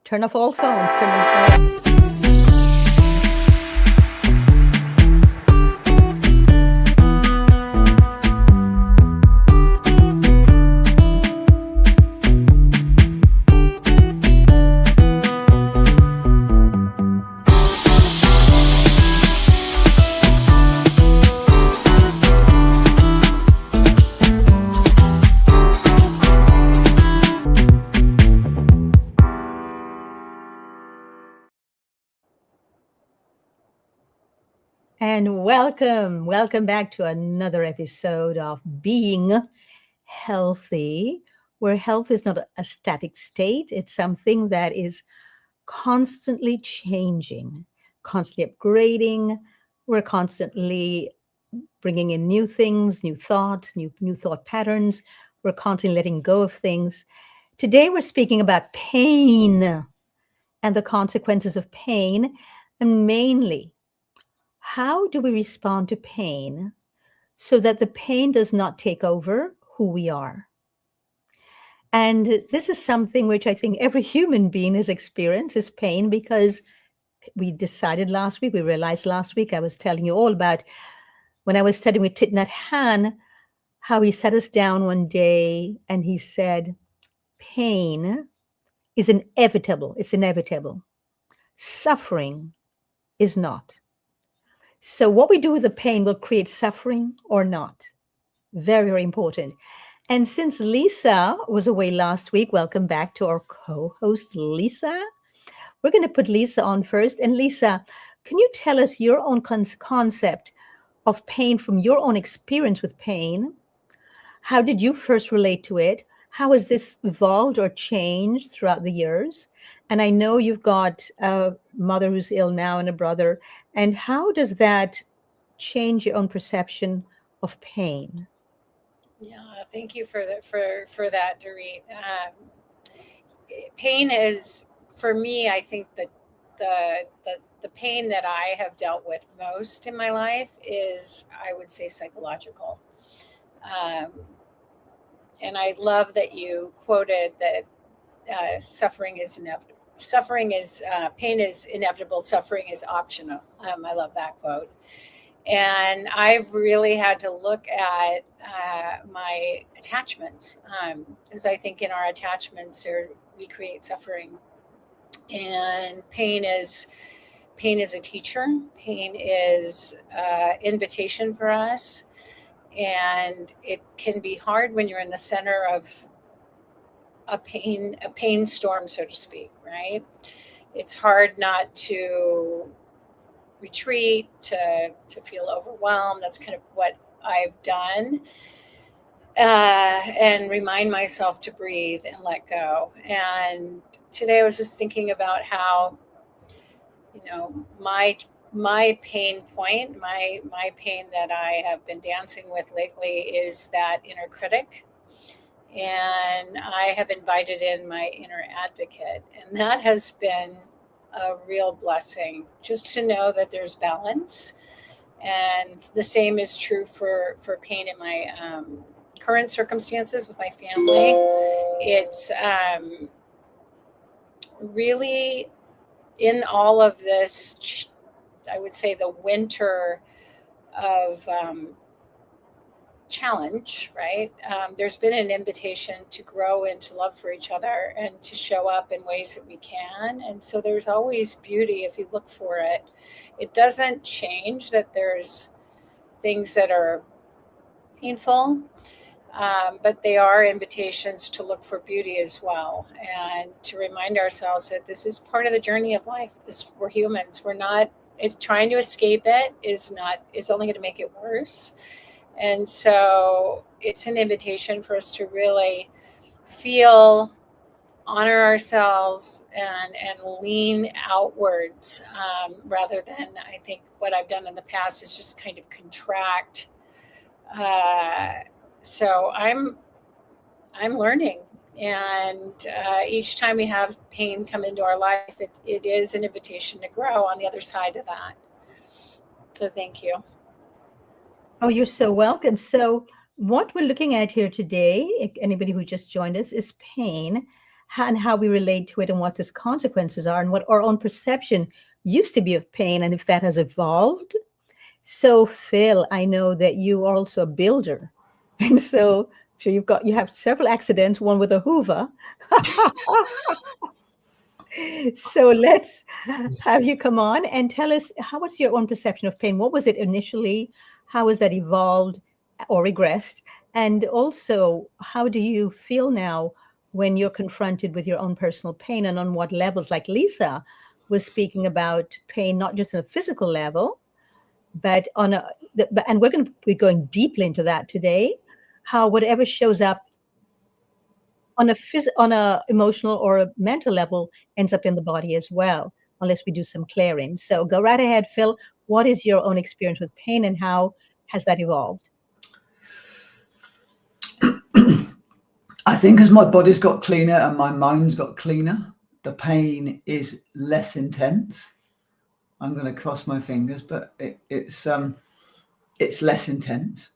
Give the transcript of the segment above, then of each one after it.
Turn off all phones. Turn them all. And welcome back to another episode of Being Healthy, where health is not a static state, it's something that is constantly changing, constantly upgrading. We're constantly bringing in new things, new thoughts, new thought patterns. We're constantly letting go of things. Today, we're speaking about pain and the consequences of pain, and mainly how do we respond to pain so that the pain does not take over who we are? And this is something which I think every human being has experienced is pain, because we decided last week, we realized last week, I was telling you all about when I was studying with Thich Nhat Hanh, how he sat us down one day and he said, pain is inevitable. It's inevitable. Suffering is not. So what we do with the pain will create suffering or not. Very, very important. And since Lisa was away last week, welcome back to our co-host, Lisa. We're going to put Lisa on first. And Lisa, can you tell us your own concept of pain from your own experience with pain? How did you first relate to it? How has this evolved or changed throughout the years? And I know you've got a mother who's ill now and a brother. And how does that change your own perception of pain? Yeah, thank you for that, Doreet. Pain is, for me, I think that the pain that I have dealt with most in my life is, I would say, psychological. Um, and I love that you quoted that suffering is inevitable. Pain is inevitable. Suffering is optional. I love that quote. And I've really had to look at my attachments, because I think in our attachments we create suffering. And pain is a teacher. Pain is invitation for us, and it can be hard when you're in the center of a pain storm, so to speak. Right? It's hard not to retreat, to feel overwhelmed. That's kind of what I've done, and remind myself to breathe and let go. And today I was just thinking about how, my pain point, my pain that I have been dancing with lately is that inner critic. And I have invited in my inner advocate, and that has been a real blessing, just to know that there's balance. And the same is true for pain in my current circumstances with my family. It's really, in all of this, I would say, the winter of challenge, right? There's been an invitation to grow and to love for each other and to show up in ways that we can. And so there's always beauty if you look for it. It doesn't change that there's things that are painful, but they are invitations to look for beauty as well, and to remind ourselves that this is part of the journey of life. We're humans. We're not. It's trying to escape it is not. It's only going to make it worse. And so it's an invitation for us to really feel, honor ourselves, and lean outwards, rather than, I think, what I've done in the past is just kind of contract. So I'm learning, and each time we have pain come into our life, it is an invitation to grow on the other side of that. So thank you. Oh, you're so welcome. So what we're looking at here today, anybody who just joined us, is pain, and how we relate to it and what its consequences are and what our own perception used to be of pain and if that has evolved. So, Phil, I know that you are also a builder. And so you have several accidents, one with a Hoover. So let's have you come on and tell us what's your own perception of pain? What was it initially? How has that evolved or regressed? And also, how do you feel now when you're confronted with your own personal pain and on what levels? Like Lisa was speaking about pain, not just on a physical level, but and we're going to be going deeply into that today, how whatever shows up on a emotional or a mental level ends up in the body as well, unless we do some clearing. So go right ahead, Phil. What is your own experience with pain and how has that evolved? I think as my body's got cleaner and my mind's got cleaner, the pain is less intense. I'm going to cross my fingers, but it's less intense.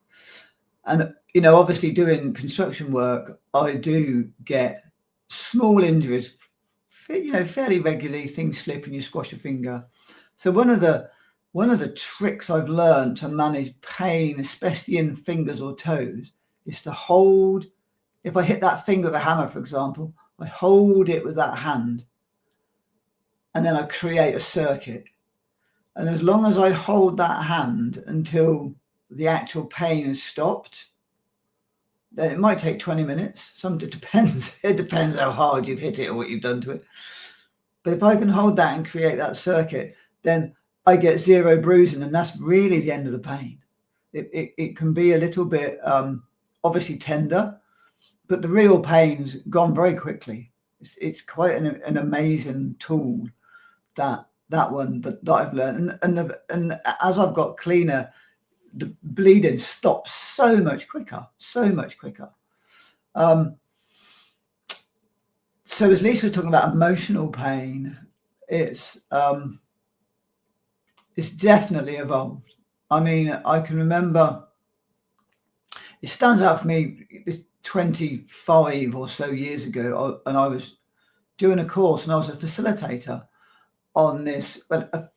And obviously doing construction work, I do get small injuries, fairly regularly. Things slip and you squash your finger. So one of the tricks I've learned to manage pain, especially in fingers or toes, is to hold. If I hit that finger with a hammer, for example, I hold it with that hand and then I create a circuit. And as long as I hold that hand until the actual pain has stopped, then it might take 20 minutes. It depends. It depends how hard you've hit it or what you've done to it. But if I can hold that and create that circuit, then I get zero bruising, and that's really the end of the pain. It can be a little bit obviously tender, but the real pain's gone very quickly. It's quite an amazing tool that I've learned, and as I've got cleaner, the bleeding stops so much quicker. So as Lisa was talking about emotional pain, it's definitely evolved. I mean, I can remember, it stands out for me, this 25 or so years ago, and I was doing a course and I was a facilitator on this, a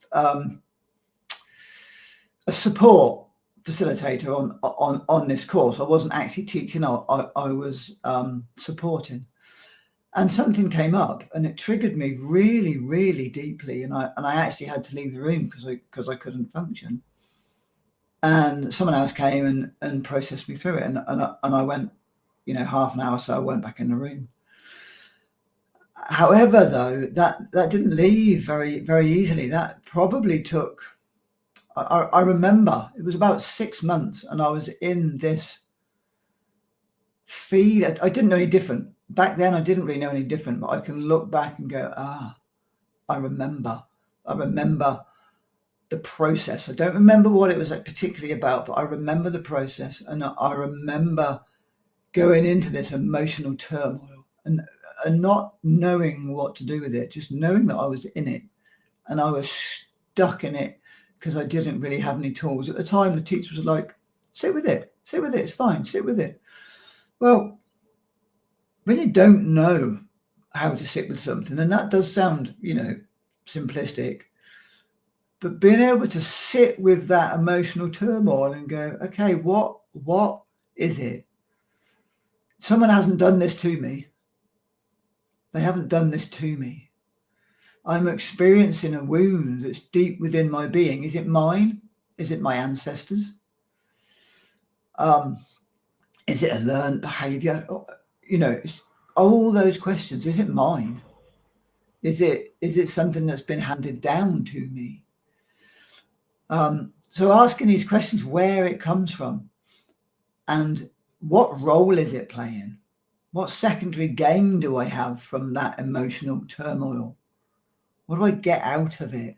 support facilitator on this course. I wasn't actually teaching, I was supporting. And something came up and it triggered me really, really deeply. And I actually had to leave the room because I couldn't function. And someone else came and processed me through it. And I went, half an hour, so I went back in the room. However, though, that didn't leave very, very easily. That probably took, I remember it was about 6 months and I was in this feed. I didn't know any different. Back then, I didn't really know any different, but I can look back and go, I remember the process. I don't remember what it was particularly about, but I remember the process. And I remember going into this emotional turmoil and not knowing what to do with it, just knowing that I was in it and I was stuck in it because I didn't really have any tools. At the time, the teacher was like, sit with it, it's fine, sit with it. Well, when you don't know how to sit with something, and that does sound, simplistic, but being able to sit with that emotional turmoil and go, okay, what is it? Someone hasn't done this to me. They haven't done this to me. I'm experiencing a wound that's deep within my being. Is it mine? Is it my ancestors? Is it a learned behavior? It's all those questions. Is it mine? Is it something that's been handed down to me? So asking these questions, where it comes from and what role is it playing? What secondary gain do I have from that emotional turmoil? What do I get out of it?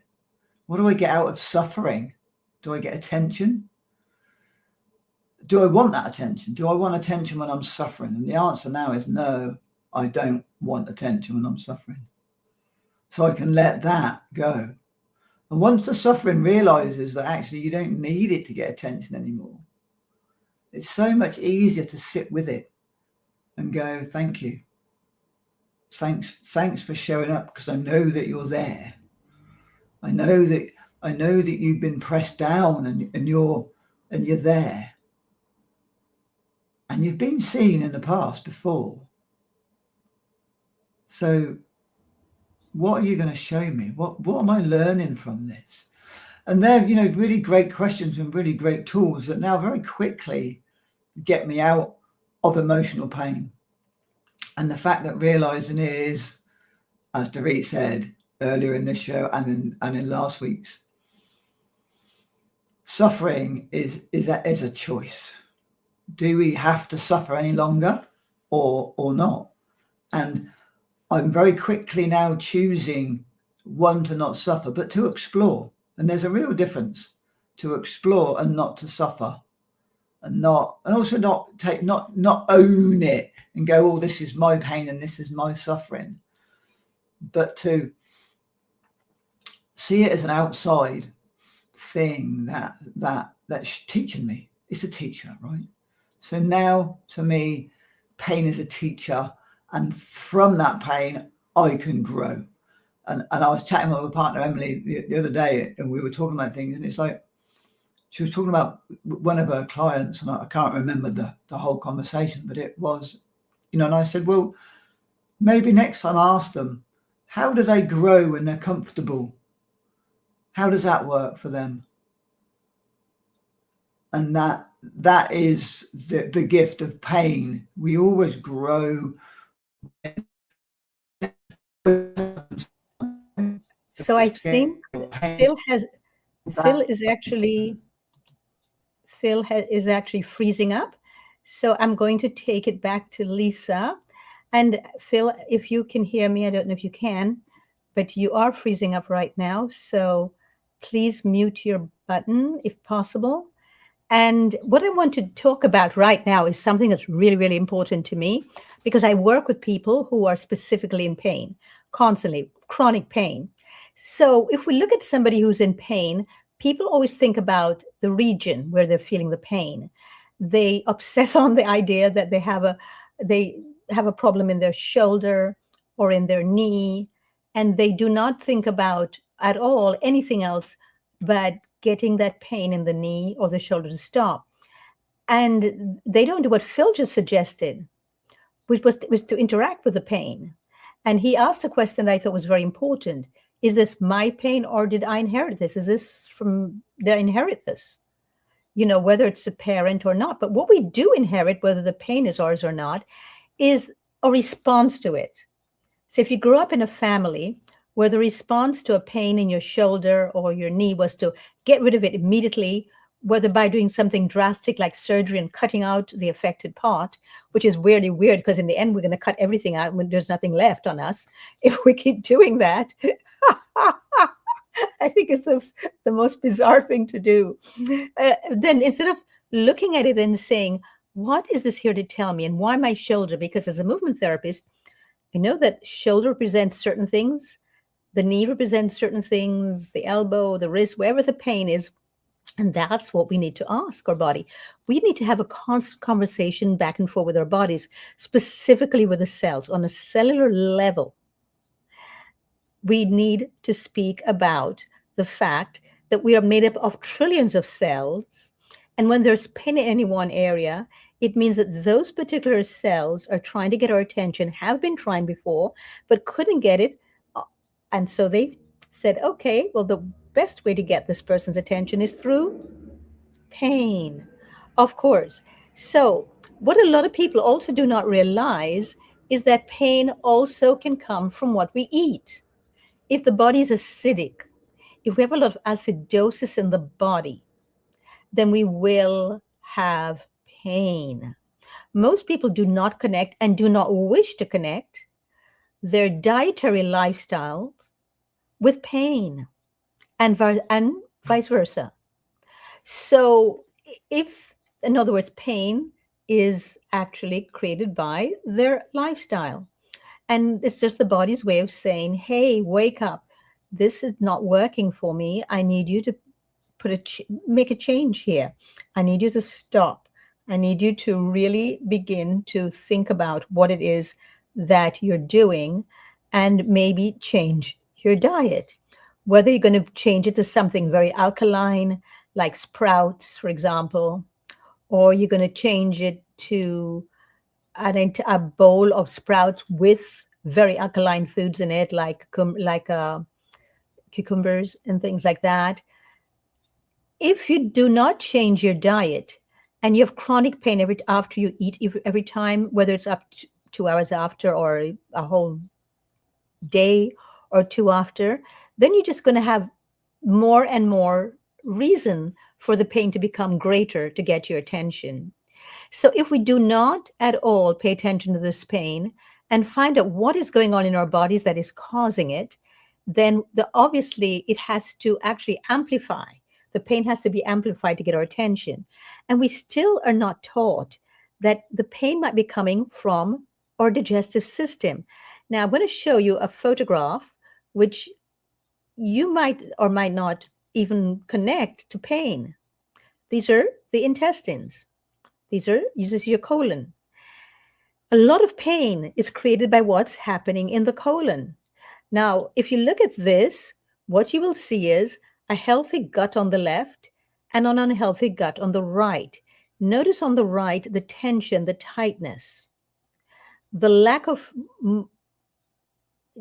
What do I get out of suffering? Do I get attention? Do I want that attention? Do I want attention when I'm suffering? And the answer now is no, I don't want attention when I'm suffering. So I can let that go. And once the suffering realizes that actually you don't need it to get attention anymore, it's so much easier to sit with it and go, thank you. Thanks for showing up, because I know that you're there. I know that you've been pressed down, and you're there. And you've been seen in the past before. So what are you going to show me? What am I learning from this? And they're, really great questions and really great tools that now very quickly get me out of emotional pain. And the fact that realizing is, as Doreet said earlier in this show and in last week's, suffering is a choice. Do we have to suffer any longer or not? And I'm very quickly now choosing, one, to not suffer, but to explore. And there's a real difference to explore and not to suffer, and also not own it and go, oh, this is my pain and this is my suffering, but to see it as an outside thing that's teaching me. It's a teacher, right? So now, to me, pain is a teacher, and from that pain, I can grow. And I was chatting with my partner, Emily, the other day, and we were talking about things, and it's like, she was talking about one of her clients, and I can't remember the whole conversation, but it was, and I said, well, maybe next time I ask them, how do they grow when they're comfortable? How does that work for them? And that is the gift of pain. We always grow. So I think Phil is actually freezing up. So I'm going to take it back to Lisa. And Phil, if you can hear me, I don't know if you can, but you are freezing up right now. So please mute your button if possible. And what I want to talk about right now is something that's really, really important to me, because I work with people who are specifically in pain, constantly, chronic pain. So if we look at somebody who's in pain, people always think about the region where they're feeling the pain. They obsess on the idea that they have a problem in their shoulder or in their knee, and they do not think about at all anything else but getting that pain in the knee or the shoulder to stop. And they don't do what Phil just suggested, which was to interact with the pain. And he asked a question that I thought was very important. Is this my pain, or did I inherit this? Did I inherit this? Whether it's a parent or not. But what we do inherit, whether the pain is ours or not, is a response to it. So if you grew up in a family where the response to a pain in your shoulder or your knee was to get rid of it immediately, whether by doing something drastic like surgery and cutting out the affected part, which is weirdly weird, because in the end, we're going to cut everything out when there's nothing left on us if we keep doing that. I think it's the most bizarre thing to do. Then instead of looking at it and saying, what is this here to tell me, and why my shoulder? Because as a movement therapist, I know that shoulder represents certain things, the knee represents certain things, the elbow, the wrist, wherever the pain is. And that's what we need to ask our body. We need to have a constant conversation back and forth with our bodies, specifically with the cells on a cellular level. We need to speak about the fact that we are made up of trillions of cells. And when there's pain in any one area, it means that those particular cells are trying to get our attention, have been trying before, but couldn't get it. And so they said, okay, well, the best way to get this person's attention is through pain, of course. So what a lot of people also do not realize is that pain also can come from what we eat. If the body is acidic, if we have a lot of acidosis in the body, then we will have pain. Most people do not connect and do not wish to connect their dietary lifestyles with pain, and vice versa. So if, in other words, pain is actually created by their lifestyle. And it's just the body's way of saying, hey, wake up. This is not working for me. I need you to make a change here. I need you to stop. I need you to really begin to think about what it is that you're doing and maybe change your diet. Whether you're going to change it to something very alkaline, like sprouts, for example, or you're going to change it to a bowl of sprouts with very alkaline foods in it, like cucumbers and things like that. If you do not change your diet and you have chronic pain after you eat every time, whether it's up to 2 hours after or a whole day or two after, then you're just going to have more and more reason for the pain to become greater to get your attention. So if we do not at all pay attention to this pain and find out what is going on in our bodies that is causing it, then obviously it has to actually amplify. The pain has to be amplified to get our attention. And we still are not taught that the pain might be coming from our digestive system. Now, I'm going to show you a photograph which you might or might not even connect to pain. These are the intestines. This is your colon. A lot of pain is created by what's happening in the colon. Now, if you look at this, what you will see is a healthy gut on the left and an unhealthy gut on the right. Notice on the right the tension, the tightness, the lack of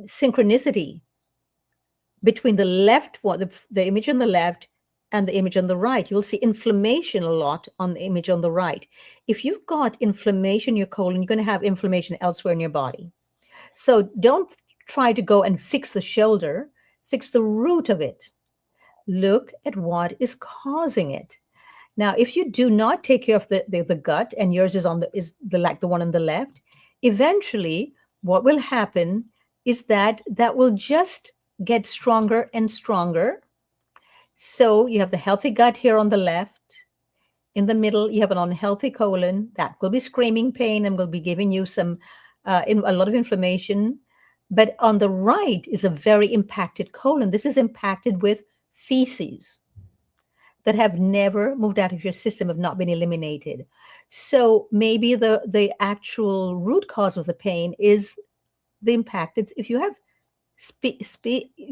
synchronicity between the left, the image on the left and the image on the right. You'll see inflammation a lot on the image on the right. If you've got inflammation in your colon, you're going to have inflammation elsewhere in your body. So don't try to go and fix the shoulder, fix the root of it. Look at what is causing it. Now, if you do not take care of the gut, and yours is like the one on the left, eventually what will happen is that will just get stronger and stronger. So you have the healthy gut here on the left. In the middle, you have an unhealthy colon that will be screaming pain and will be giving you a lot of inflammation. But on the right is a very impacted colon. This is impacted with feces that have never moved out of your system, have not been eliminated. So maybe the actual root cause of the pain is the impacted. If you have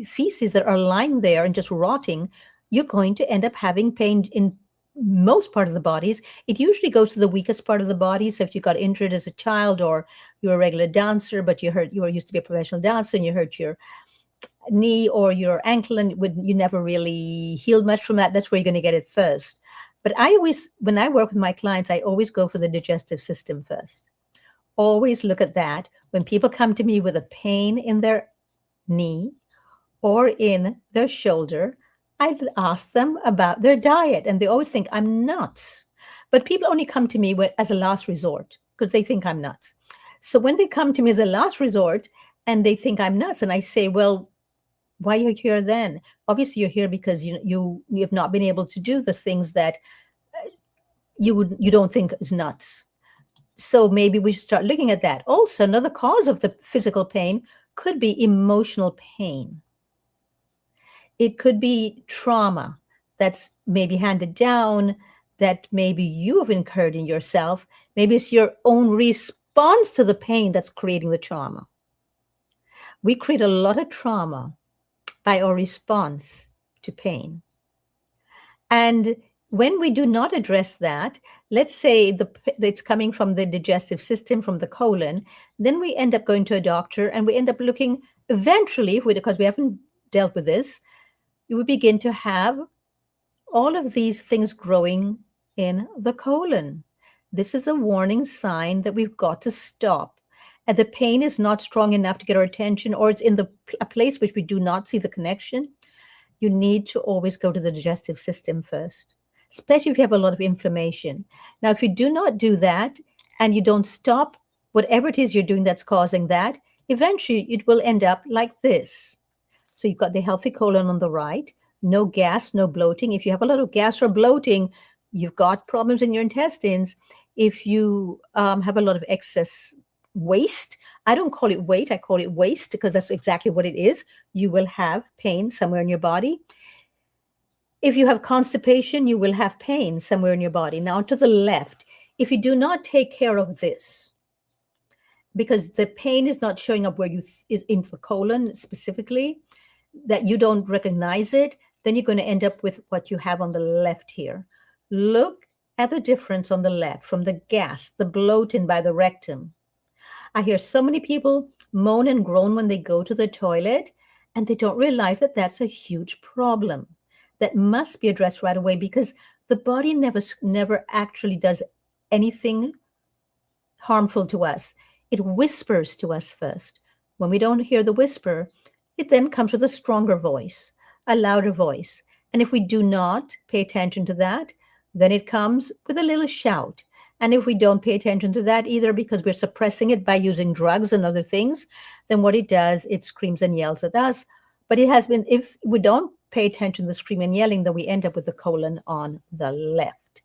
feces that are lying there and just rotting, you're going to end up having pain in most part of the bodies. It usually goes to the weakest part of the body. So if you got injured as a child, or you're a regular dancer, but you were used to be a professional dancer and you hurt your knee or your ankle and you never really healed much from that, that's where you're going to get it first. But when I work with my clients, I always go for the digestive system first. Always look at that. When people come to me with a pain in their knee or in their shoulder, I ask them about their diet, and they always think I'm nuts. But people only come to me as a last resort because they think I'm nuts. So when they come to me as a last resort and they think I'm nuts, and I say, well, why are you here then? Obviously, you're here because you have not been able to do the things that you don't think is nuts. So maybe we should start looking at that. Also, another cause of the physical pain could be emotional pain. It could be trauma that's maybe handed down, that maybe you have incurred in yourself. Maybe it's your own response to the pain that's creating the trauma. We create a lot of trauma by our response to pain. And when we do not address that, let's say it's coming from the digestive system, from the colon, then we end up going to a doctor and we end up looking eventually, because we haven't dealt with this, you would begin to have all of these things growing in the colon. This is a warning sign that we've got to stop. And the pain is not strong enough to get our attention, or it's in a place which we do not see the connection. You need to always go to the digestive system first, especially if you have a lot of inflammation. Now, if you do not do that and you don't stop whatever it is you're doing that's causing that, eventually it will end up like this. So you've got the healthy colon on the right, no gas, no bloating. If you have a lot of gas or bloating, you've got problems in your intestines. If you have a lot of excess waste, I don't call it weight, I call it waste, because that's exactly what it is. You will have pain somewhere in your body. If you have constipation, you will have pain somewhere in your body. Now to the left, if you do not take care of this, because the pain is not showing up where is in the colon specifically, that you don't recognize it, then you're going to end up with what you have on the left here. Look at the difference on the left from the gas, the bloating by the rectum. I hear so many people moan and groan when they go to the toilet, and they don't realize that that's a huge problem that must be addressed right away, because the body never actually does anything harmful to us. It whispers to us first. When we don't hear the whisper, it then comes with a stronger voice, a louder voice. And if we do not pay attention to that, then it comes with a little shout. And if we don't pay attention to that either, because we're suppressing it by using drugs and other things, then what it does, it screams and yells at us. But it has been, if we don't pay attention to the scream and yelling, then we end up with the colon on the left.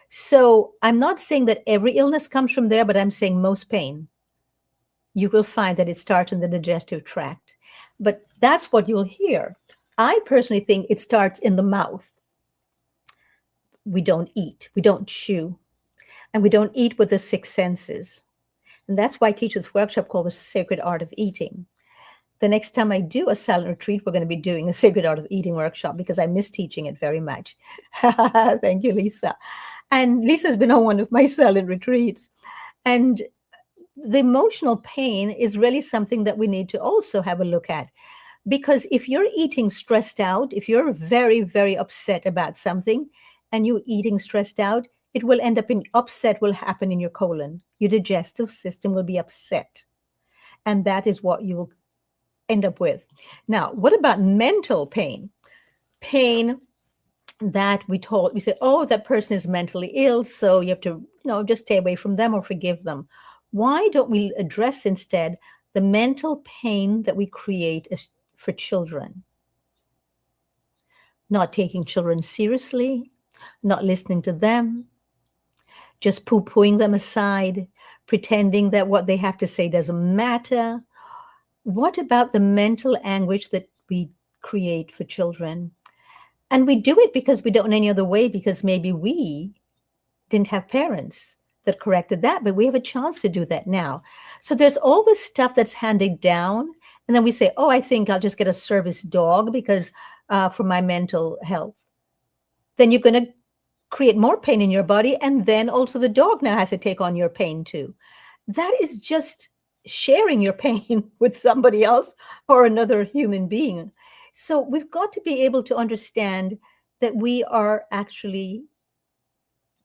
So I'm not saying that every illness comes from there, but I'm saying most pain, you will find that it starts in the digestive tract. But that's what you'll hear. I personally think it starts in the mouth. We don't eat, we don't chew, and we don't eat with the six senses. And that's why I teach this workshop called The Sacred Art of Eating. The next time I do a silent retreat, we're going to be doing a Sacred Art of Eating workshop, because I miss teaching it very much. Thank you, Lisa. And Lisa's been on one of my silent retreats. And the emotional pain is really something that we need to also have a look at. Because if you're eating stressed out, if you're very, very upset about something and you're eating stressed out, it will end up in upset will happen in your colon. Your digestive system will be upset. And that is what you will end up with. Now, what about mental pain? Pain that we say, oh, that person is mentally ill, so you have to, just stay away from them or forgive them. Why don't we address instead the mental pain that we create for children? Not taking children seriously, not listening to them, just poo-pooing them aside, pretending that what they have to say doesn't matter. What about the mental anguish that we create for children? And we do it because we don't know any other way, because maybe we didn't have parents that corrected that, but we have a chance to do that now. So there's all this stuff that's handed down. And then we say, oh, I think I'll just get a service dog because for my mental health. Then you're going to create more pain in your body. And then also the dog now has to take on your pain too. That is just sharing your pain with somebody else or another human being. So we've got to be able to understand that we are actually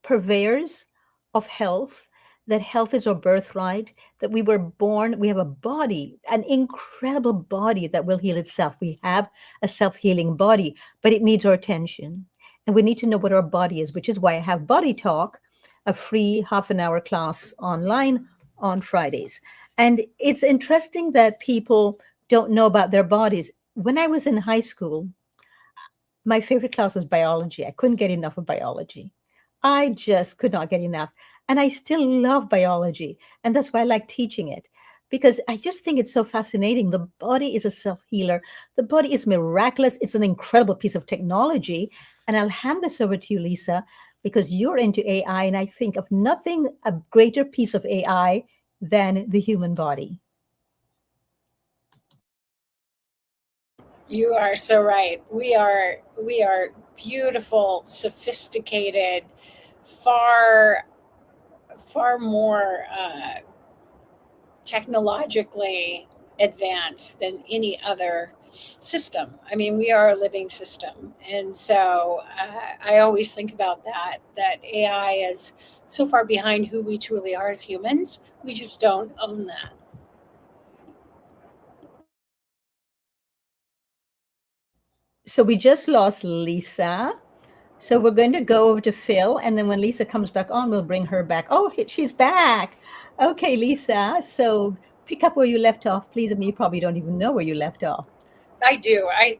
purveyors of health, that health is our birthright, that we were born, we have a body, an incredible body that will heal itself. We have a self-healing body, but it needs our attention. And we need to know what our body is, which is why I have Body Talk, a free half-an-hour class online on Fridays. And it's interesting that people don't know about their bodies. When I was in high school, my favorite class was biology. I couldn't get enough of biology. I just could not get enough. And I still love biology. And that's why I like teaching it, because I just think it's so fascinating. The body is a self-healer. The body is miraculous. It's an incredible piece of technology. And I'll hand this over to you, Lisa, because you're into AI. And I think of nothing a greater piece of AI than the human body. You are so right. We are beautiful, sophisticated, far more technologically advanced than any other system. I mean, we are a living system, and so I always think about that AI is so far behind who we truly are as humans. We just don't own that. So we just lost Lisa. So we're going to go over to Phil, and then when Lisa comes back on, we'll bring her back. Oh, she's back. Okay, Lisa. So pick up where you left off, please. I mean, you probably don't even know where you left off. I do. And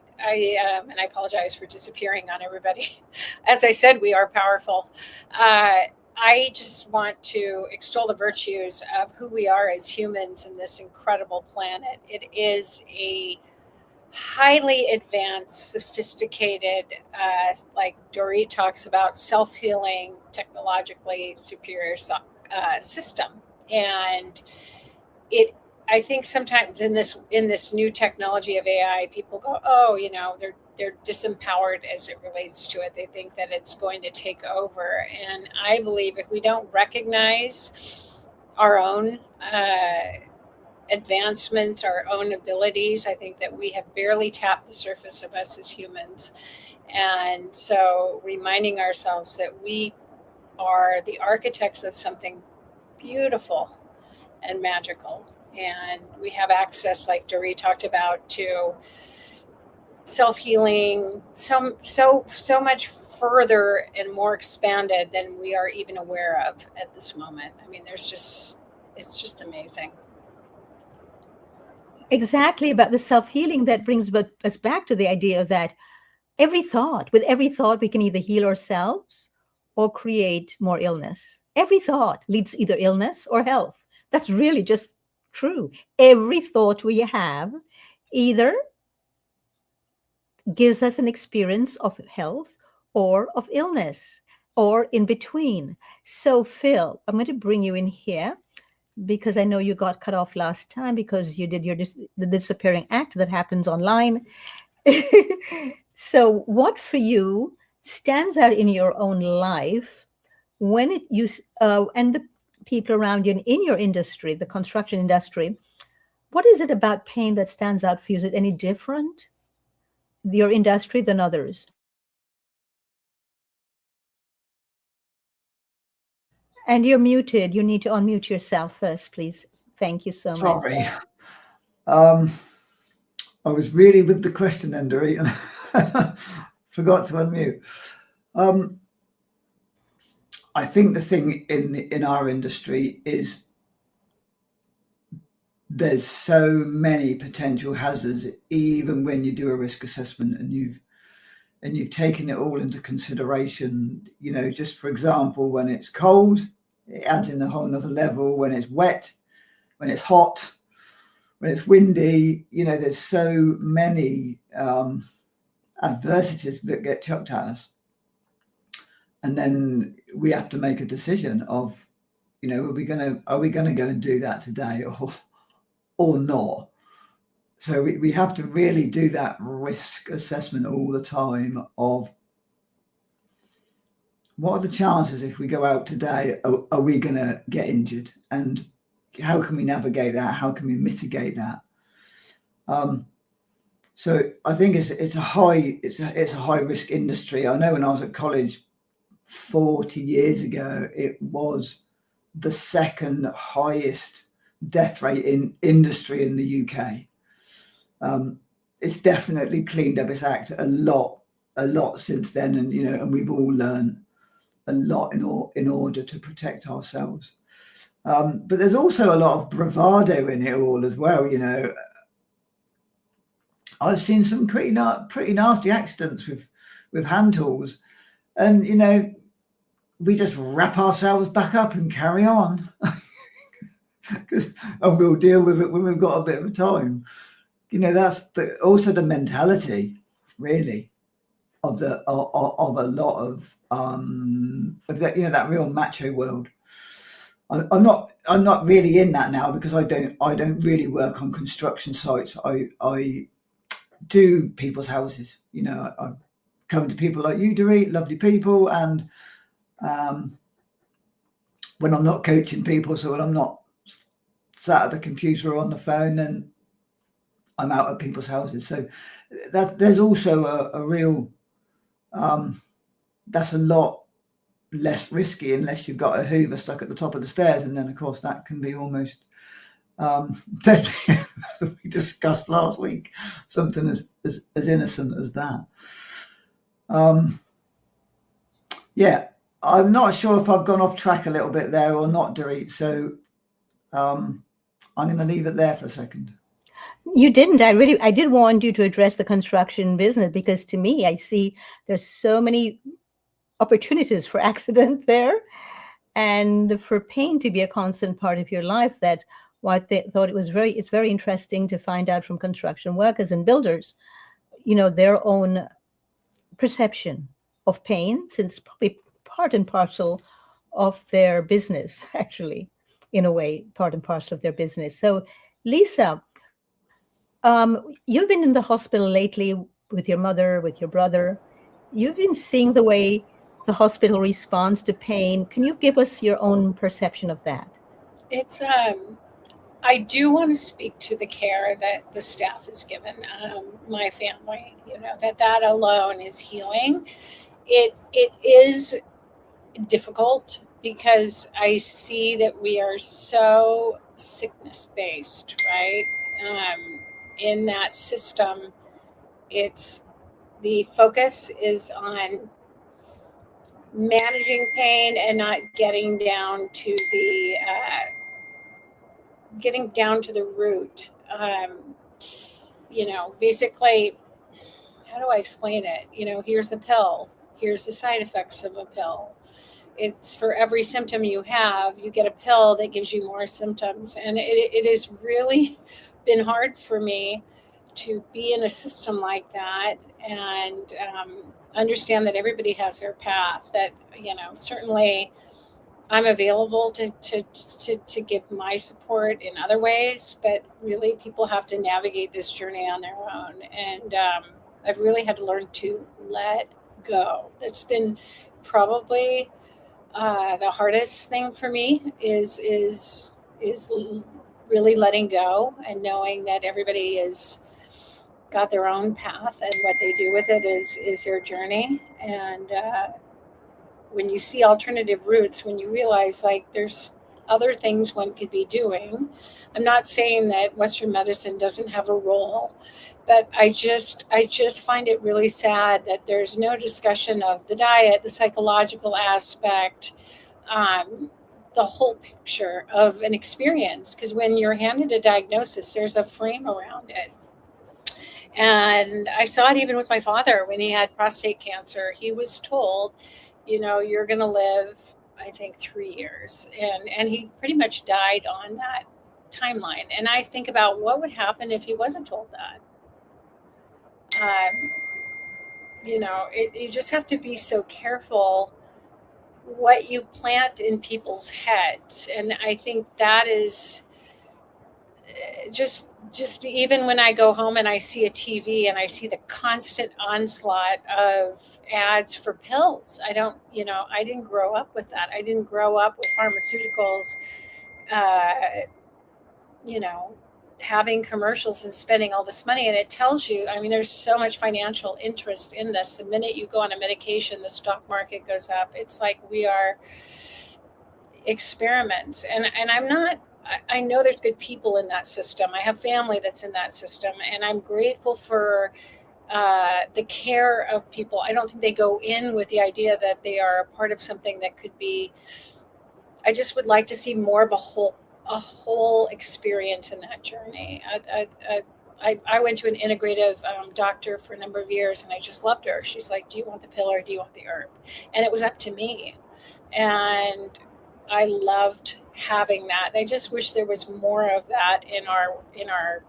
I apologize for disappearing on everybody. As I said, we are powerful. I just want to extol the virtues of who we are as humans in this incredible planet. It is a highly advanced, sophisticated, like Doreet talks about, self-healing, technologically superior system. And, you know, we are living systems. And so I think of nothing a greater piece of AI than the human body. And we are purveyors of health, that health is our birthright. And we need to know what our body is, which is why I have Body Talk, a free half-an-hour class online on Fridays. And it I think sometimes in this new technology of AI, people go, oh, they're disempowered as it relates to it. They think that it's going to take over, and I believe if we don't recognize our own advancements, our own abilities, I think that we have barely tapped the surface of us as humans. And so reminding ourselves that we are the architects of something beautiful and magical. And we have access, like Doreet talked about, to self-healing so much further and more expanded than we are even aware of at this moment. I mean, it's just amazing. Exactly, about the self-healing, that brings us back to the idea that with every thought, we can either heal ourselves or create more illness. Every thought leads to either illness or health. That's really just true. Every thought we have either gives us an experience of health or of illness or in between. So, Phil, I'm going to bring you in here because I know you got cut off last time because you did the disappearing act that happens online. So, what for you stands out in your own life when and the people around you and in your industry, the construction industry? What is it about pain that stands out for you? Is it any different, your industry, than others? And you're muted. You need to unmute yourself first, please. Thank you so much. Sorry. I was really with the question then, Doreet, and forgot to unmute. I think the thing in our industry is there's so many potential hazards, even when you do a risk assessment and you've taken it all into consideration. Just for example, when it's cold, it adds in a whole nother level. When it's wet, when it's hot, when it's windy, there's so many adversities that get chucked at us. And then we have to make a decision of, are we going to go and do that today or not? So we have to really do that risk assessment all the time of what are the chances if we go out today, are we going to get injured? And how can we navigate that? How can we mitigate that? So I think it's a high risk industry. I know when I was at college 40 years ago, it was the second highest death rate in industry in the UK. It's definitely cleaned up its act a lot since then, and we've all learned a lot in order to protect ourselves. But there's also a lot of bravado in it all as well. I've seen some pretty nasty accidents with hand tools, and we just wrap ourselves back up and carry on, and we'll deal with it when we've got a bit of time. That's also the mentality, really, of a lot of that that real macho world. I'm not really in that now because I don't really work on construction sites. I do people's houses. I come to people like you, Doreet, lovely people, and when I'm not coaching people, so when I'm not sat at the computer or on the phone, then I'm out at people's houses. So there's also a real that's a lot less risky unless you've got a Hoover stuck at the top of the stairs, and then of course that can be almost deadly. We discussed last week something as innocent as that. Yeah, I'm not sure if I've gone off track a little bit there or not, Doreet. So I'm going to leave it there for a second. You didn't. I did want you to address the construction business because to me, I see there's so many opportunities for accident there and for pain to be a constant part of your life. That what they thought it's very interesting to find out from construction workers and builders, their own perception of pain, since probably part and parcel of their business, actually. in a way, part and parcel of their business. So, Lisa, you've been in the hospital lately with your mother, with your brother. You've been seeing the way the hospital responds to pain. Can you give us your own perception of that? It's I do want to speak to the care that the staff has given my family. You know, that alone is healing. It is difficult because I see that we are so sickness based, right? In that system, it's the focus is on managing pain and not getting down to the root. Basically, how do I explain it? Here's the pill. Here's the side effects of a pill. It's for every symptom you have, you get a pill that gives you more symptoms. And it has really been hard for me to be in a system like that and understand that everybody has their path, that, certainly I'm available to give my support in other ways, but really people have to navigate this journey on their own. And I've really had to learn to let go. That's been probably the hardest thing for me is really letting go and knowing that everybody is got their own path, and what they do with it is their journey. And when you see alternative routes, when you realize like there's other things one could be doing. I'm not saying that Western medicine doesn't have a role, but I just find it really sad that there's no discussion of the diet, the psychological aspect, the whole picture of an experience. Because when you're handed a diagnosis, there's a frame around it. And I saw it even with my father when he had prostate cancer. He was told, you're going to live, I think, 3 years. And he pretty much died on that timeline. And I think about what would happen if he wasn't told that. You just have to be so careful what you plant in people's heads. And I think that is just even when I go home and I see a TV and I see the constant onslaught of ads for pills. I didn't grow up with that. I didn't grow up with pharmaceuticals, uh, you know, having commercials and spending all this money. And it tells you, I mean, there's so much financial interest in this. The minute you go on a medication, the stock market goes up. It's like we are experiments. And I'm not, I know there's good people in that system. I have family that's in that system, and I'm grateful for the care of people. I don't think they go in with the idea that they are a part of something that could be. I just would like to see more of a whole experience in that journey. I went to an integrative doctor for a number of years, and I just loved her. She's like, "Do you want the pill or do you want the herb?" And it was up to me, and I loved having that. I just wish there was more of that in our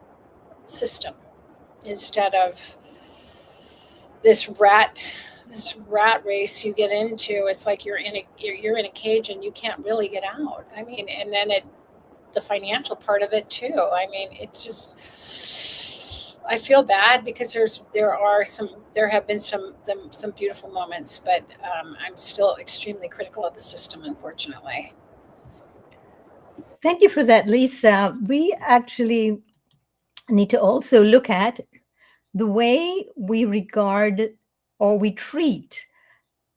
system, instead of this rat race you get into. It's like you're in a cage and you can't really get out. I mean, and then the financial part of it too. I mean, it's just, I feel bad because there have been some beautiful moments, but I'm still extremely critical of the system, unfortunately. Thank you for that, Lisa. We actually need to also look at the way we regard or we treat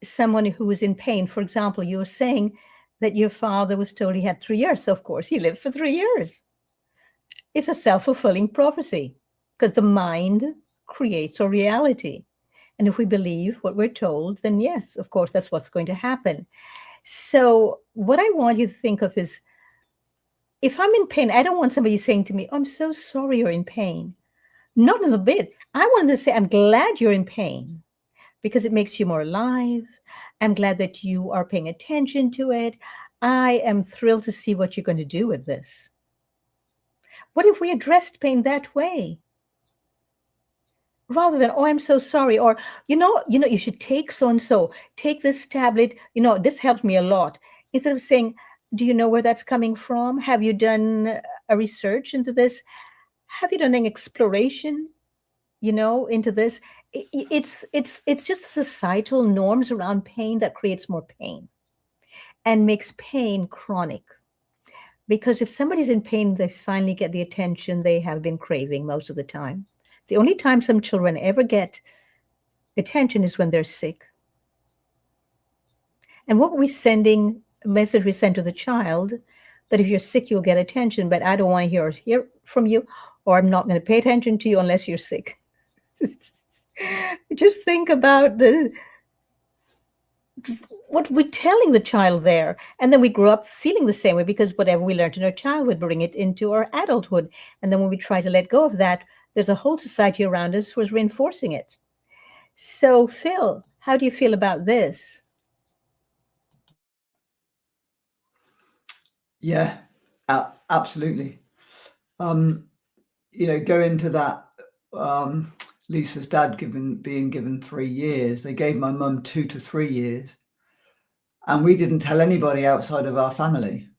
someone who is in pain. For example, you were saying that your father was told he had 3 years. So, of course, he lived for 3 years. It's a self-fulfilling prophecy because the mind creates our reality. And if we believe what we're told, then yes, of course, that's what's going to happen. So what I want you to think of is, if I'm in pain, I don't want somebody saying to me, "Oh, I'm so sorry you're in pain." Not in a bit. I want them to say, "I'm glad you're in pain because it makes you more alive. I'm glad that you are paying attention to it. I am thrilled to see what you're going to do with this." What if we addressed pain that way? Rather than, "Oh, I'm so sorry," or, you should take so and so, take this tablet, this helped me a lot. Instead of saying, Do you know where that's coming from? Have you done a research into this? Have you done an exploration, into this? It's just societal norms around pain that creates more pain and makes pain chronic. Because if somebody's in pain, they finally get the attention they have been craving most of the time. The only time some children ever get attention is when they're sick. And what we're sending, a message we send to the child, that if you're sick, you'll get attention, but I don't want to hear from you, or I'm not going to pay attention to you unless you're sick. Just think about what we're telling the child there. And then we grow up feeling the same way, because whatever we learned in our childhood, bring it into our adulthood. And then when we try to let go of that, there's a whole society around us who's reinforcing it. So, Phil, how do you feel about this? Yeah, absolutely. Go into that. Lisa's dad being given 3 years. They gave my mum 2 to 3 years, and we didn't tell anybody outside of our family.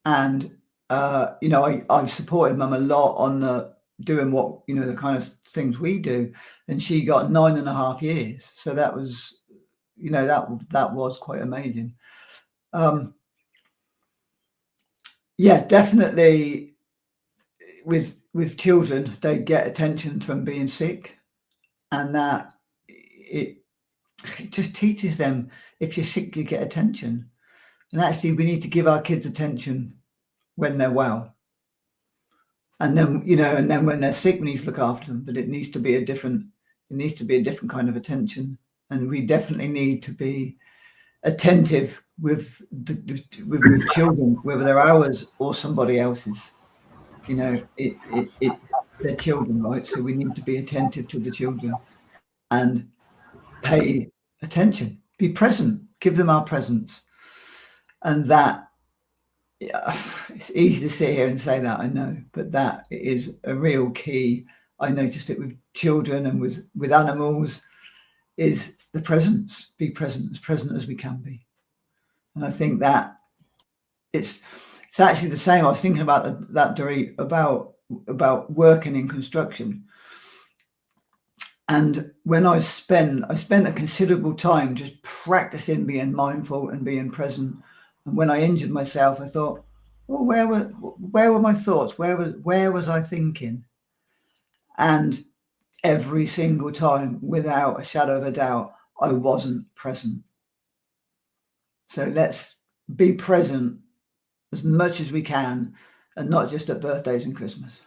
And I've supported mum a lot on doing what the kind of things we do, and she got 9.5 years. So that was, that was quite amazing. Yeah, definitely. With children, they get attention from being sick, and that it just teaches them, if you're sick, you get attention. And actually, we need to give our kids attention when they're well. And then when they're sick, we need to look after them. But it needs to be a different kind of attention. And we definitely need to be attentive with children, whether they're ours or somebody else's. They're children, right? So we need to be attentive to the children and pay attention, be present, give them our presence. And that, it's easy to sit here and say that, I know, but that is a real key. I noticed it with children and with animals, is the presence. Be present as we can be. And I think that it's actually the same. I was thinking about that, Doreet, about working in construction. And when I spent a considerable time just practicing being mindful and being present. And when I injured myself, I thought, well, where were my thoughts? Where was I thinking? And every single time, without a shadow of a doubt, I wasn't present. So let's be present as much as we can, and not just at birthdays and Christmas.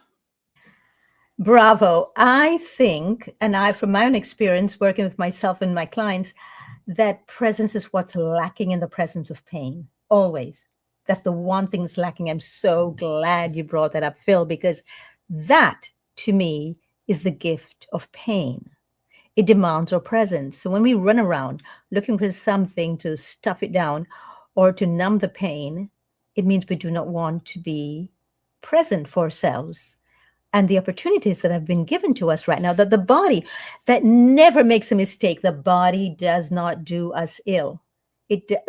Bravo. I think, and from my own experience working with myself and my clients, that presence is what's lacking in the presence of pain. Always. That's the one thing that's lacking. I'm so glad you brought that up, Phil, because that, to me, is the gift of pain. It demands our presence. So when we run around looking for something to stuff it down or to numb the pain, it means we do not want to be present for ourselves and the opportunities that have been given to us right now. That the body, that never makes a mistake, the body does not do us ill.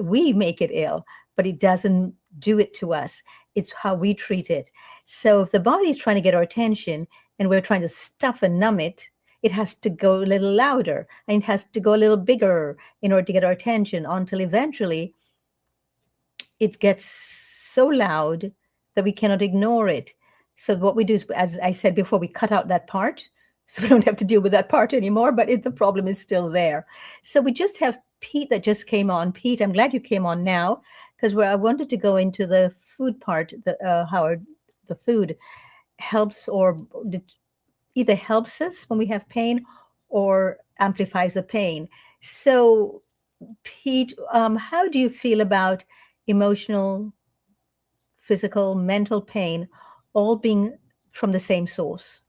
We make it ill, but it doesn't do it to us. It's how we treat it. So if the body is trying to get our attention and we're trying to stuff and numb it, it has to go a little louder and it has to go a little bigger in order to get our attention, until eventually it gets so loud that we cannot ignore it. So what we do is, as I said before, we cut out that part so we don't have to deal with that part anymore, but the problem is still there. So we just have Pete that just came on. Pete, I'm glad you came on now, because I wanted to go into the food part, how the food helps or either helps us when we have pain or amplifies the pain. So, Pete, how do you feel about emotional, physical, mental pain all being from the same source?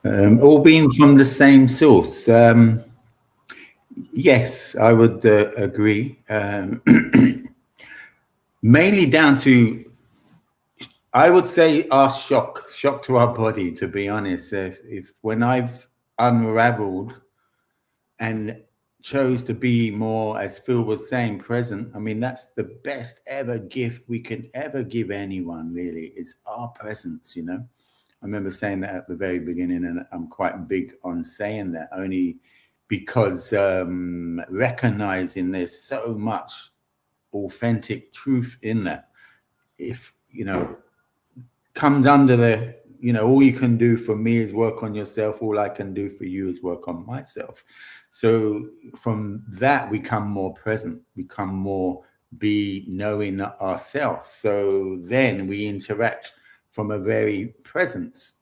All being from the same source. Yes, I would agree. Mainly down to, I would say, our shock to our body, to be honest. If when I've unraveled and chose to be more, as Phil was saying, present. I mean, that's the best ever gift we can ever give anyone, really, is our presence, you know. I remember saying that at the very beginning, and I'm quite big on saying that, only because recognizing there's so much authentic truth in that. If, you know, comes under the, you know, all you can do for me is work on yourself. All I can do for you is work on myself. So from that, we come more present, become more be knowing ourselves. So then we interact from a very presence.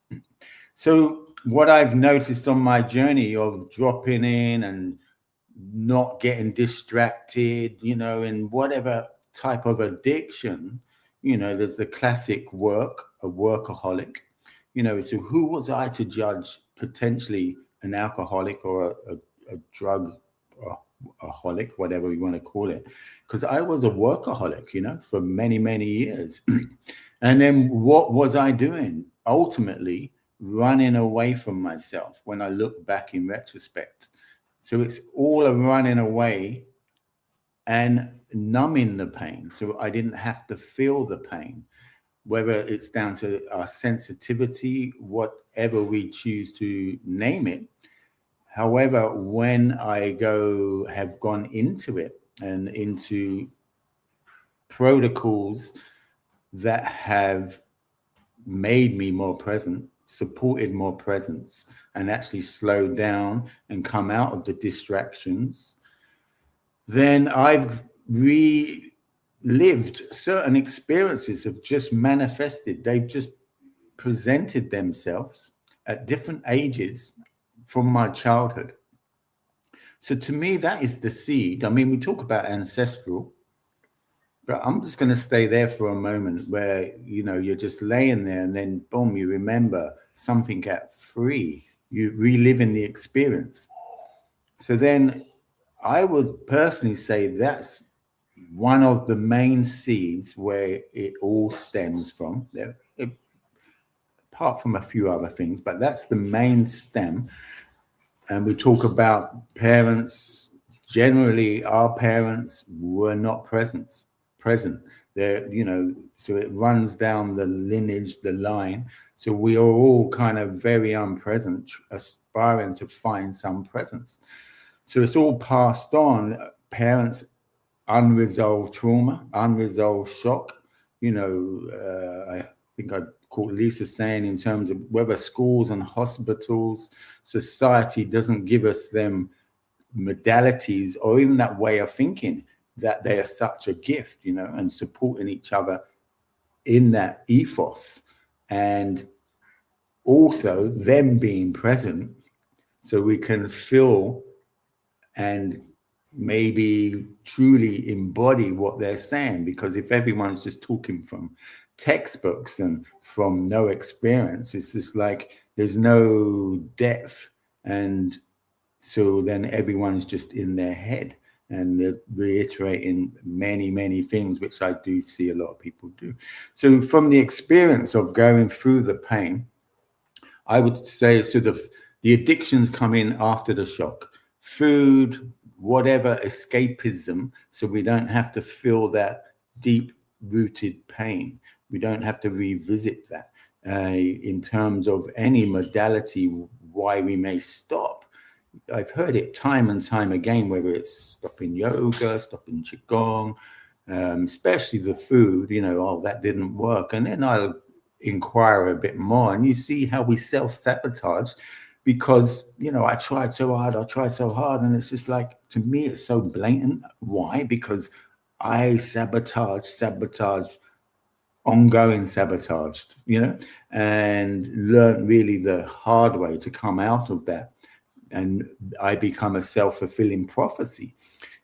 So what I've noticed on my journey of dropping in and not getting distracted, you know, in whatever type of addiction, you know, there's the classic work, a workaholic, you know. So who was I to judge potentially an alcoholic or a drug aholic, whatever we want to call it? Because I was a workaholic, you know, for many, many years. And then what was I doing? Ultimately, running away from myself when I look back in retrospect. So it's all a running away and numbing the pain. So I didn't have to feel the pain, whether it's down to our sensitivity, whatever we choose to name it. However, when I have gone into it and into protocols that have made me more present, supported more presence, and actually slowed down and come out of the distractions, then I've relived certain experiences have just manifested. They've just presented themselves at different ages from my childhood. So to me, that is the seed. I mean, we talk about ancestral, but I'm just going to stay there for a moment where, you know, you're just laying there and then boom, you remember something at 3, you reliving the experience. So then I would personally say that's one of the main seeds where it all stems from. There, apart from a few other things, but that's the main stem. And we talk about parents. Generally, our parents were not present. They're, you know, so it runs down the lineage, the line. So we are all kind of very unpresent, aspiring to find some presence. So it's all passed on. Parents, unresolved trauma, unresolved shock. You know, I think I caught Lisa saying in terms of whether schools and hospitals, society doesn't give us them modalities or even that way of thinking, that they are such a gift, you know, and supporting each other in that ethos. And also them being present so we can feel and maybe truly embody what they're saying. Because if everyone's just talking from textbooks and from no experience, it's just like there's no depth. And so then everyone's just in their head and they're reiterating many things, which I do see a lot of people do. So from the experience of going through the pain, I would say sort of the addictions come in after the shock. Food, whatever, escapism, so we don't have to feel that deep-rooted pain. We don't have to revisit that in terms of any modality, why we may stop. I've heard it time and time again, whether it's stopping yoga, stopping qigong, especially the food, you know, oh, that didn't work. And then I'll inquire a bit more and you see how we self-sabotage because, you know, I tried so hard. And it's just like, to me, it's so blatant. Why? Because I sabotaged, ongoing sabotaged, you know, and learned really the hard way to come out of that. And I become a self-fulfilling prophecy.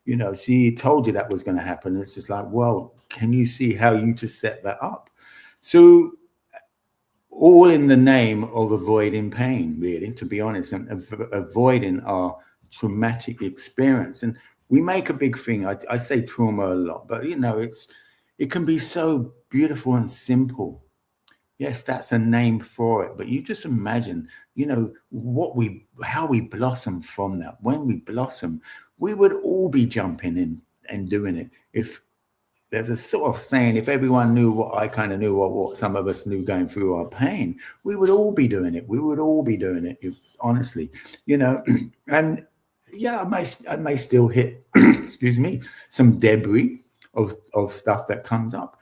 You know, see, he told you that was going to happen. It's just like, well, can you see how you just set that up? So all in the name of avoiding pain, really, to be honest, and avoiding our traumatic experience. And we make a big thing. I say trauma a lot, but, you know, it can be so beautiful and simple. Yes, that's a name for it. But you just imagine, you know, how we blossom from that. When we blossom, we would all be jumping in and doing it. If there's a sort of saying, if everyone knew what I kind of knew, what some of us knew going through our pain, we would all be doing it. We would all be doing it, honestly, and yeah, I may still hit, excuse me, some debris of stuff that comes up,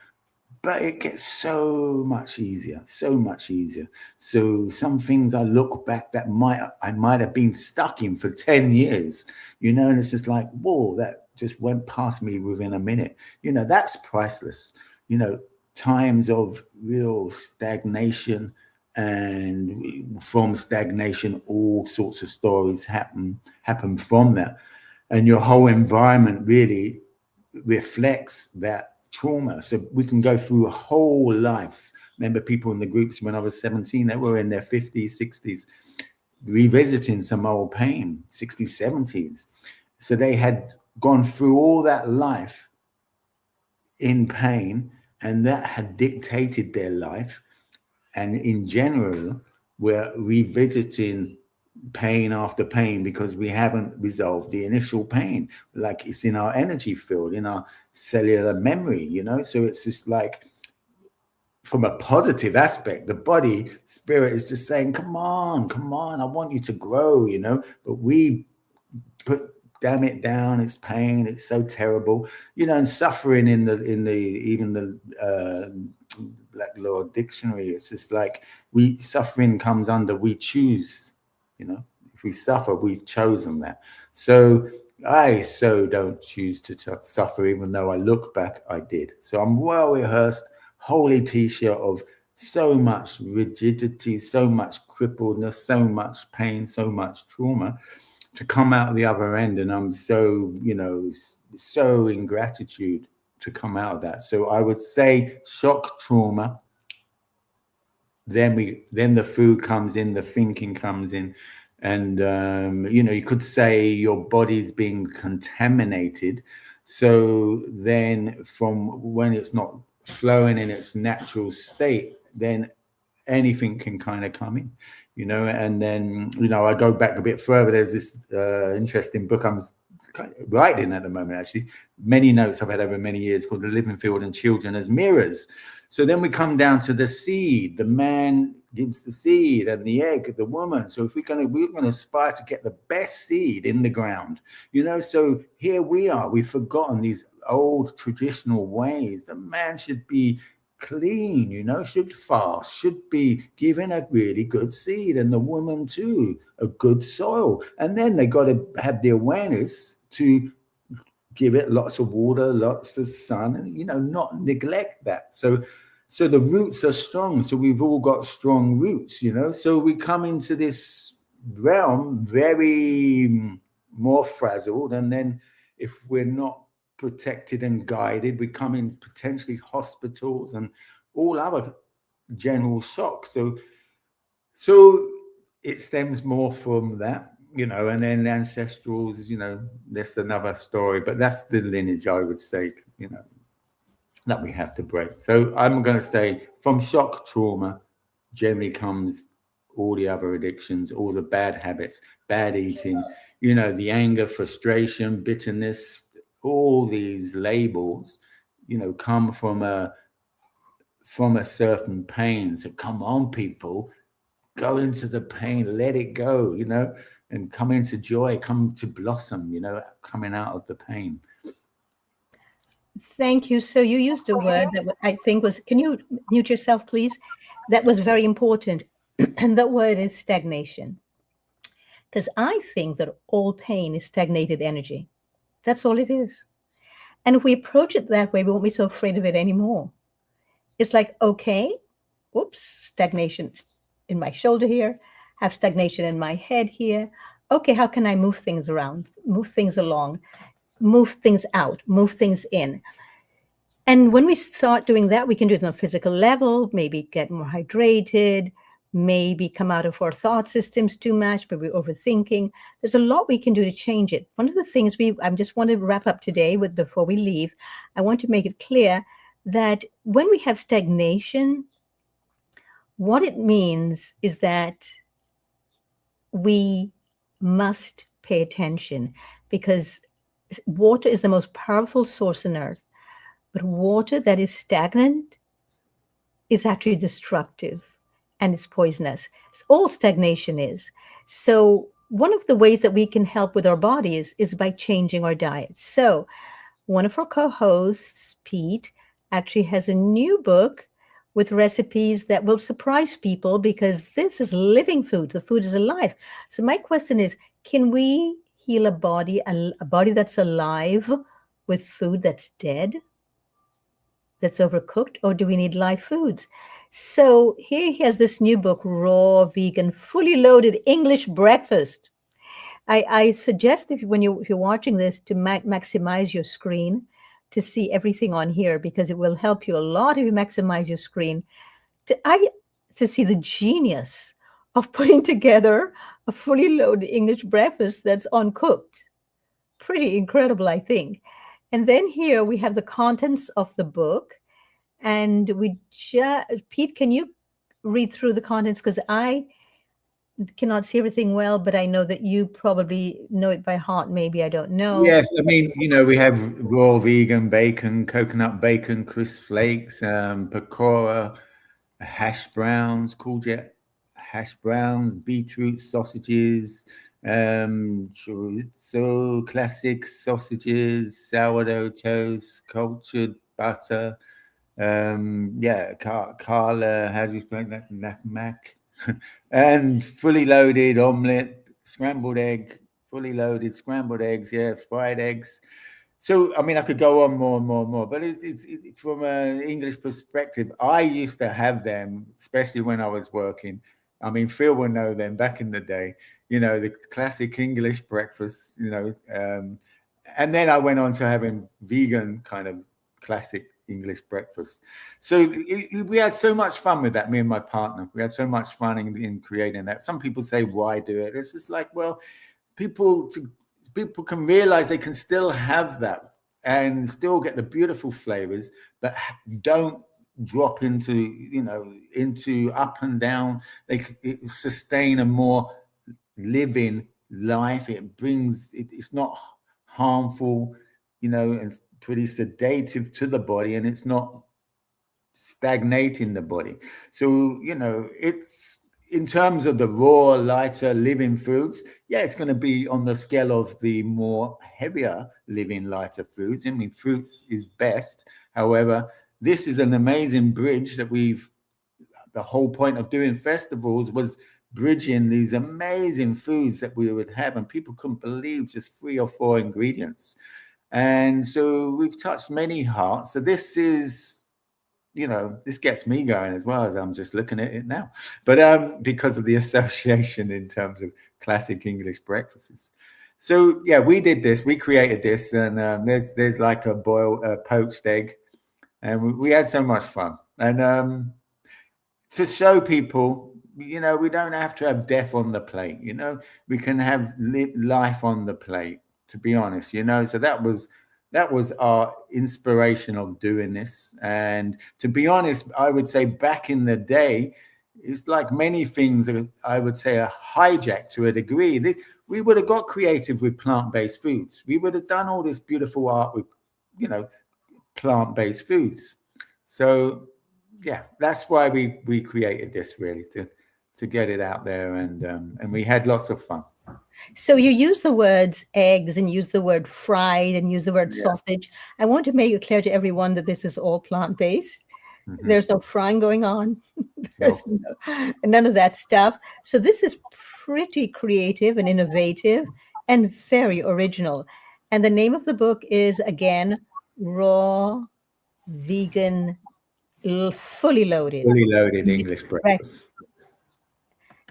but it gets so much easier, so much easier. So some things I look back that I might have been stuck in for 10 years, and it's just like, whoa, that just went past me within a minute. That's priceless. Times of real stagnation, and from stagnation, all sorts of stories happen from that. And your whole environment really reflects that trauma. So we can go through whole lives. Remember people in the groups when I was 17, they were in their 50s, 60s, revisiting some old pain, 60s, 70s. So they had gone through all that life in pain, and that had dictated their life. And in general, we're revisiting pain after pain because we haven't resolved the initial pain. Like it's in our energy field, in our cellular memory, So it's just like, from a positive aspect, the body, spirit is just saying, come on, I want you to grow, But we put, damn it down, it's pain, it's so terrible, and suffering in the even the Black Law Dictionary, it's just like suffering comes under we choose, if we suffer, we've chosen that. So I don't choose to suffer, even though I look back, I did. So I'm well rehearsed, holy t-shirt of so much rigidity, so much crippledness, so much pain, so much trauma, to come out the other end. And I'm so, so in gratitude to come out of that. So I would say shock trauma, then the food comes in, the thinking comes in, and you could say your body's being contaminated. So then from when it's not flowing in its natural state, then anything can kind of come in, and then I go back a bit further. There's this interesting book I'm writing at the moment, actually, many notes I've had over many years, called The Living Field and Children as Mirrors. So then we come down to the seed. The man gives the seed, and the egg, the woman. So if we're going to aspire to get the best seed in the ground, so here we are, we've forgotten these old traditional ways. The man should be clean, should fast, should be given a really good seed, and the woman too, a good soil. And then they got to have the awareness to give it lots of water, lots of sun, and not neglect that. So the roots are strong. So we've all got strong roots, so we come into this realm very more frazzled, and then if we're not protected and guided, we come in potentially hospitals and all other general shocks. So it stems more from that, and then ancestrals, that's another story, but that's the lineage, I would say, that we have to break. So I'm going to say from shock trauma generally comes all the other addictions, all the bad habits, bad eating, the anger, frustration, bitterness, all these labels, come from a certain pain. So come on, people, go into the pain, let it go, and come into joy, come to blossom, coming out of the pain. Thank you. So you used a word that I think was, can you mute yourself, please? That was very important. And that word is stagnation. Because I think that all pain is stagnated energy. That's all it is. And if we approach it that way, we won't be so afraid of it anymore. It's like, okay, whoops, stagnation in my shoulder here, have stagnation in my head here. Okay, how can I move things around, move things along, move things out, move things in? And when we start doing that, we can do it on a physical level, maybe get more hydrated, maybe come out of our thought systems too much, maybe overthinking. There's a lot we can do to change it. One of the things I just want to wrap up today with, before we leave, I want to make it clear that when we have stagnation, what it means is that we must pay attention, because Water is the most powerful source on earth, but water that is stagnant is actually destructive and it's poisonous. It's all stagnation is. So, one of the ways that we can help with our bodies is by changing our diet. So, one of our co hosts, Pete, actually has a new book with recipes that will surprise people because this is living food. The food is alive. So, my question is, can we heal a body that's alive with food that's dead, that's overcooked, or do we need live foods? So, here he has this new book, Raw Vegan, Fully Loaded English Breakfast. I suggest if you're watching this to maximize your screen to see everything on here because it will help you a lot if you maximize your screen to see the genius of putting together a fully loaded English breakfast that's uncooked. Pretty incredible, I think. And then here we have the contents of the book, and Pete, can you read through the contents because I cannot see everything well, but I know that you probably know it by heart. Maybe I don't know. Yes, I mean, we have raw vegan bacon, coconut bacon, crisp flakes, pakora, hash browns, courgette hash browns, beetroot sausages, chorizo, classic sausages, sourdough toast, cultured butter, Carla, how do you spell that? Mac, and fully loaded omelette, scrambled egg, fully loaded scrambled eggs, fried eggs. So, I mean, I could go on more and more and more, but it's from an English perspective. I used to have them, especially when I was working. I mean, Phil will know them back in the day, the classic English breakfast, and then I went on to having vegan kind of classic English breakfast. So we had so much fun with that, me and my partner. We had so much fun in creating that. Some people say, why do it? It's just like, well, people can realize they can still have that and still get the beautiful flavors, but don't drop into up and down. It sustain a more living life. It's not harmful, and pretty sedative to the body, and it's not stagnating the body. So, it's in terms of the raw, lighter living foods, it's going to be on the scale of the more heavier living, lighter foods. I mean, fruits is best. However, this is an amazing bridge that the whole point of doing festivals was bridging these amazing foods that we would have, and people couldn't believe just 3 or 4 ingredients. And so we've touched many hearts. So this is, this gets me going as well as I'm just looking at it now. But because of the association in terms of classic English breakfasts. So we did this. We created this, and there's like a poached egg, and we had so much fun. And to show people, we don't have to have death on the plate. We can have life on the plate. To be honest, so that was our inspiration of doing this. And to be honest, I would say back in the day, it's like many things that I would say are hijacked to a degree. We would have got creative with plant-based foods. We would have done all this beautiful art with, plant-based foods. So that's why we created this, really, to get it out there, and we had lots of fun. So you use the words eggs and use the word fried and use the word sausage. I want to make it clear to everyone that this is all plant-based. Mm-hmm. There's no frying going on. There's none of that stuff. So this is pretty creative and innovative and very original. And the name of the book is, again, Raw Vegan Fully Loaded English breakfast.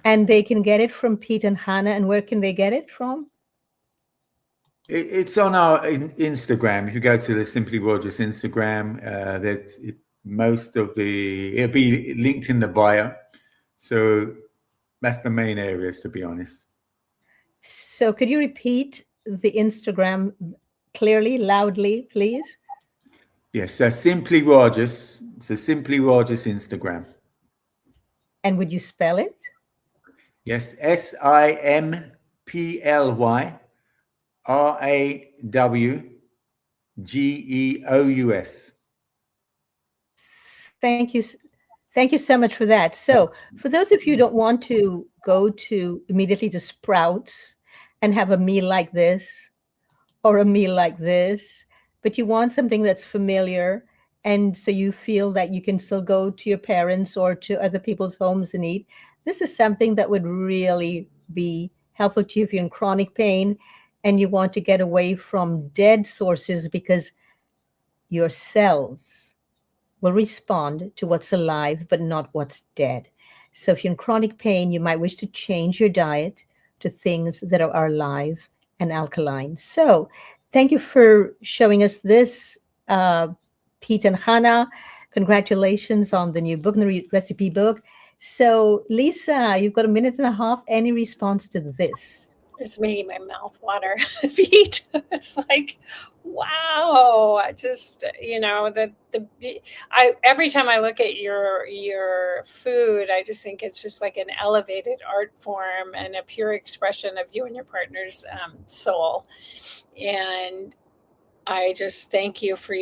And they can get it from Pete and Hannah. And where can they get it from? It's on our Instagram. If you go to the Simply Rogers Instagram, it'll be linked in the bio. So that's the main areas, to be honest. So could you repeat the Instagram clearly, loudly, please? Yes, so Simply Rogers. So Simply Rogers Instagram. And would you spell it? Yes, SIMPLY RAWGEOUS. Thank you. Thank you so much for that. So for those of you who don't want to go to immediately to Sprouts and have a meal like this or a meal like this, but you want something that's familiar, and so you feel that you can still go to your parents or to other people's homes and eat, this is something that would really be helpful to you if you're in chronic pain and you want to get away from dead sources, because your cells will respond to what's alive, but not what's dead. So if you're in chronic pain, you might wish to change your diet to things that are alive and alkaline. So thank you for showing us this, Pete and Hannah. Congratulations on the new book, the recipe book. So Lisa, you've got a minute and a half. Any response to this? It's making my mouth water, Pete. It's like, wow. Just, every time I look at your food, I just think it's just like an elevated art form and a pure expression of you and your partner's soul. And I just thank you for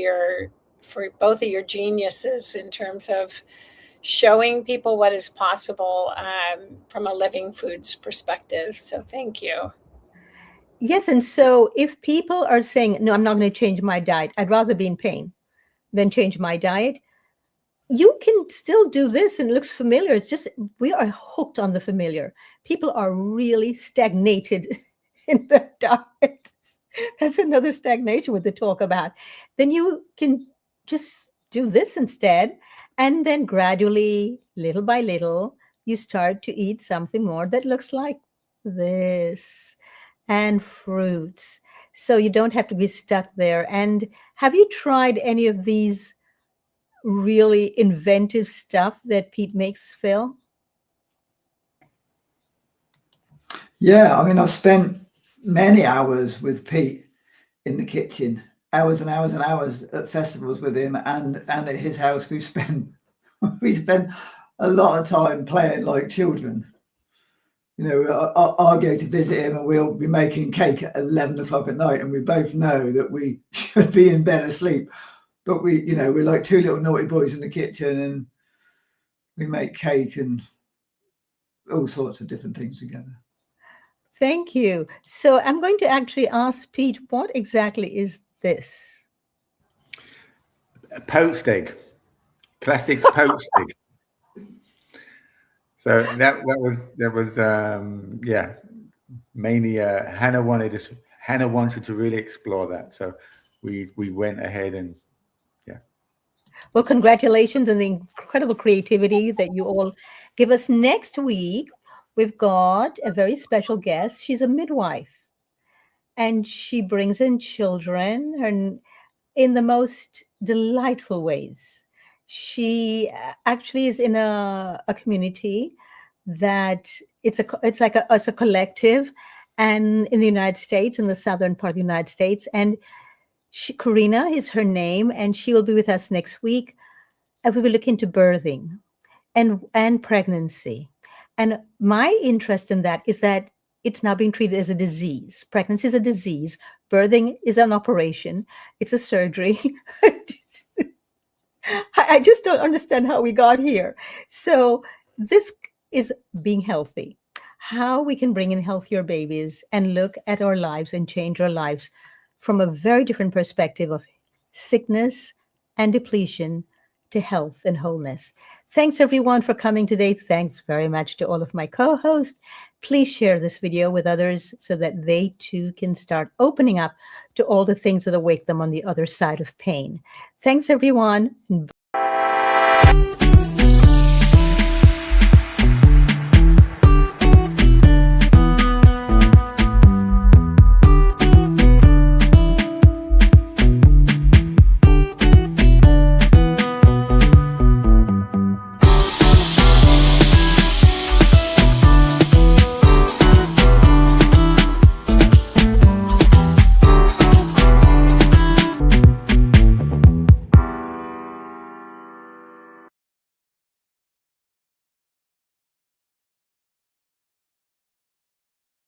both of your geniuses in terms of showing people what is possible from a living foods perspective. So thank you. Yes. And so if people are saying, no, I'm not going to change my diet, I'd rather be in pain than change my diet, you can still do this and it looks familiar. It's just, we are hooked on the familiar. People are really stagnated in their diets. That's another stagnation with the talk about. Then you can just do this instead. And then gradually, little by little, you start to eat something more that looks like this, and fruits. So you don't have to be stuck there. And have you tried any of these really inventive stuff that Pete makes, Phil? Yeah, I mean, I've spent many hours with Pete in the kitchen, hours and hours and hours at festivals with him, and at his house. We spent a lot of time playing like children. I'll go to visit him and we'll be making cake at 11 o'clock at night, and we both know that we should be in bed asleep, but we're like two little naughty boys in the kitchen, and we make cake and all sorts of different things together. Thank you. So I'm going to actually ask Pete, what exactly is this? A poached egg, classic poached egg. So that was mainly Hannah wanted to really explore that. So we went ahead and Well, congratulations on the incredible creativity that you all give us. Next week, we've got a very special guest. She's a midwife, and she brings in children in the most delightful ways. She actually is in a community that it's a collective, and in the United States, in the southern part of the United States. And Karina is her name, and she will be with us next week. And we will look into birthing and pregnancy. And my interest in that is that it's now being treated as a disease. Pregnancy is a disease. Birthing is an operation. It's a surgery. I just don't understand how we got here. So this is being healthy. How we can bring in healthier babies and look at our lives and change our lives from a very different perspective of sickness and depletion to health and wholeness. Thanks everyone for coming today. Thanks very much to all of my co-hosts. Please share this video with others so that they too can start opening up to all the things that await them on the other side of pain. Thanks everyone.